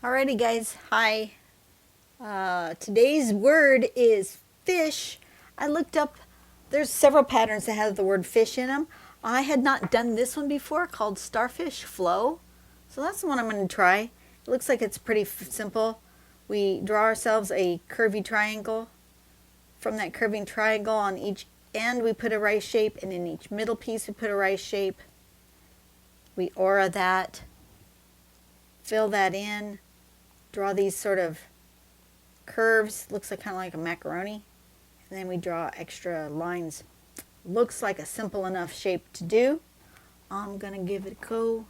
Alrighty guys, hi. Today's word is fish. I looked up, there's several patterns that have the word fish in them. I had not done this one before, called Starfish Flow. So that's the one I'm going to try. It looks like it's pretty simple. We draw ourselves a curvy triangle. From that curving triangle, on each end we put a rice shape, and in each middle piece we put a rice shape. We aura that, fill that in, draw these sort of curves. Looks like kind of like a macaroni. And then we draw extra lines. Looks like a simple enough shape to do. I'm going to give it a go.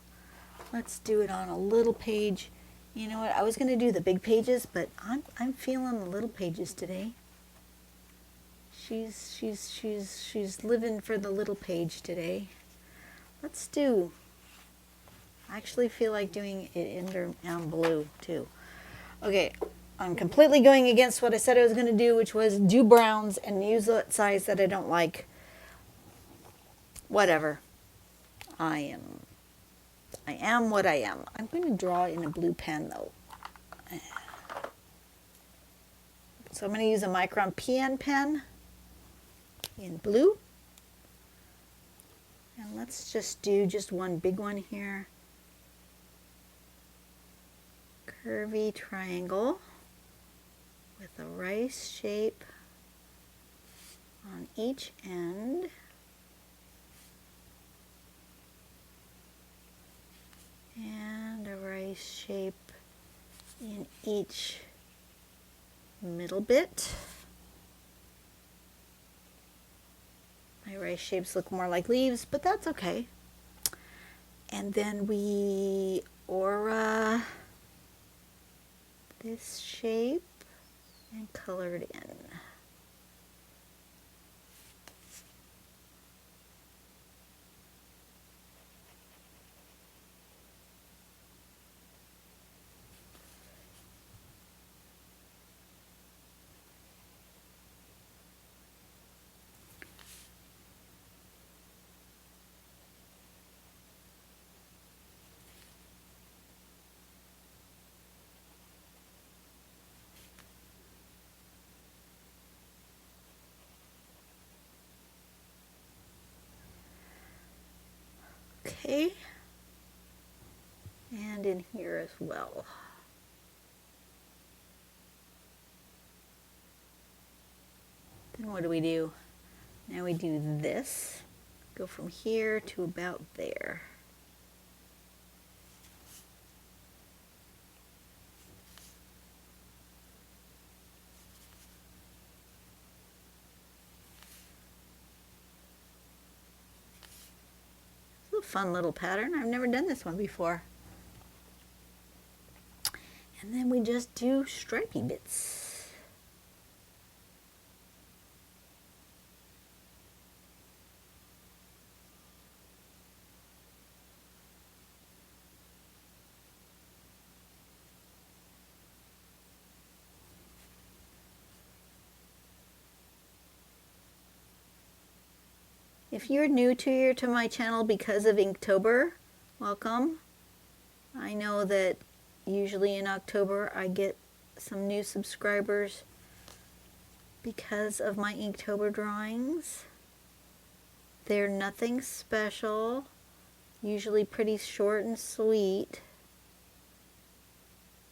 Let's do it on a little page. You know what? I was going to do the big pages, but I'm feeling the little pages today. She's living for the little page today. Let's do. I actually feel like doing it in blue too. Okay, I'm completely going against what I said I was going to do, which was do browns and use that size that I don't like. Whatever. I am what I am. I'm going to draw in a blue pen though. So I'm going to use a Micron PN pen in blue. And let's just do just one big one here. Curvy triangle with a rice shape on each end. And a rice shape in each middle bit. My rice shapes look more like leaves, but that's okay. And then we aura this shape and color it in. Okay, and in here as well. Then what do we do? Now we do this. Go from here to about there. Fun little pattern. I've never done this one before. And then we just do stripy bits. If you're new to my channel because of Inktober, welcome. I know that usually in October I get some new subscribers because of my Inktober drawings. They're nothing special, usually pretty short and sweet.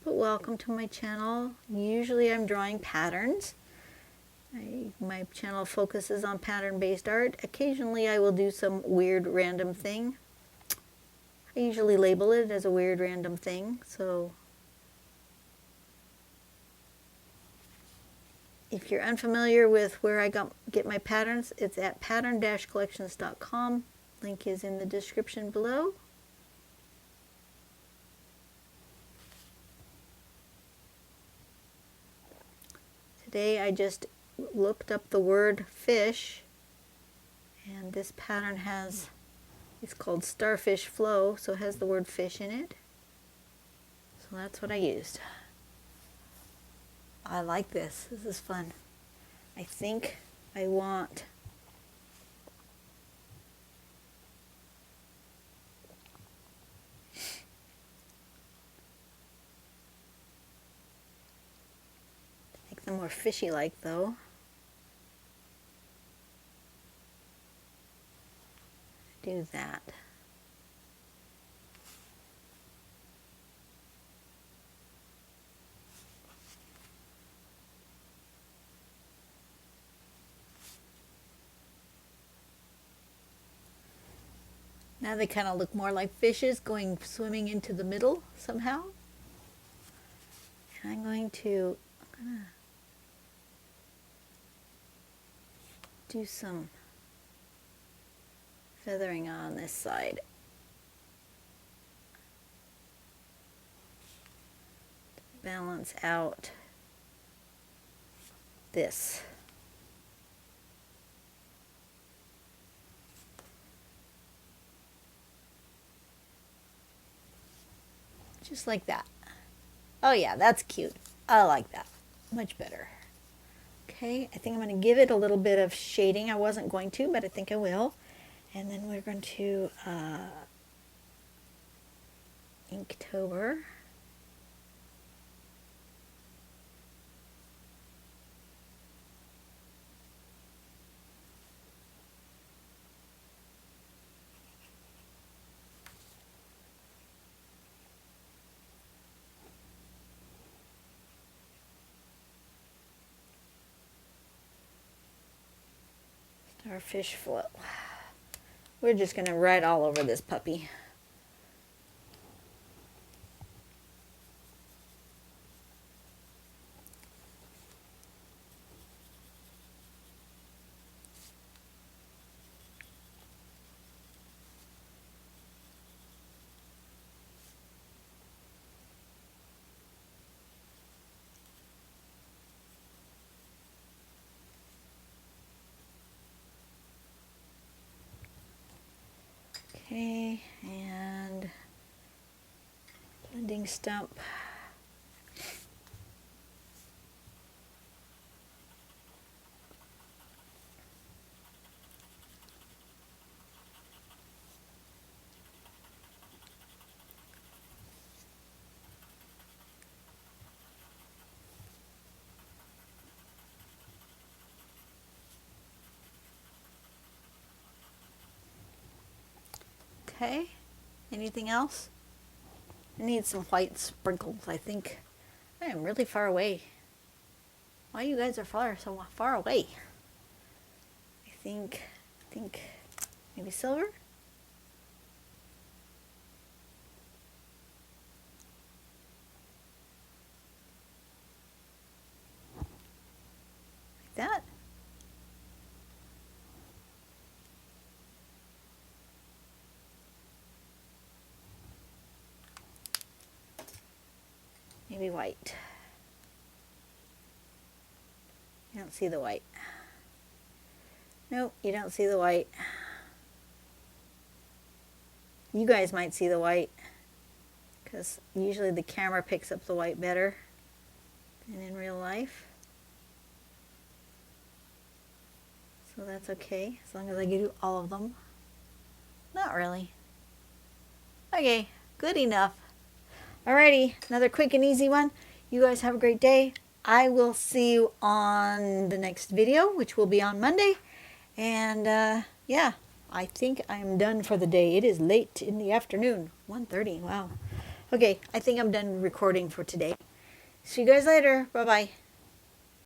But welcome to my channel. Usually I'm drawing patterns. My channel focuses on pattern-based art. Occasionally I will do some weird random thing. I usually label it as a weird random thing. So if you're unfamiliar with where I get my patterns, it's at pattern-collections.com. Link is in the description below. Today I just looked up the word fish, and this pattern it's called Starfish Flow, so it has the word fish in it. So that's what I used. I like this. This is fun. I think I want them more fishy-like though. Do that. Now they kind of look more like fishes going swimming into the middle somehow. And I'm gonna do some feathering on this side. To balance out this. Just like that. Oh yeah, that's cute. I like that. Much better. Okay, I think I'm going to give it a little bit of shading. I wasn't going to, but I think I will. And then we're going to Inktober. Starfish flow. We're just going to write all over this puppy. Okay, and blending stump. Okay, anything else? I need some white sprinkles. I think I am really far away. Why you guys are so far away? I think maybe silver? Like that? Maybe white. You don't see the white. Nope, you don't see the white. You guys might see the white, because usually the camera picks up the white better than in real life. So that's okay, as long as I do all of them. Not really. Okay, good enough. Alrighty, another quick and easy one. You guys have a great day. I will see you on the next video, which will be on Monday. And yeah, I think I'm done for the day. It is late in the afternoon, 1:30. Wow. Okay, I think I'm done recording for today. See you guys later. Bye-bye.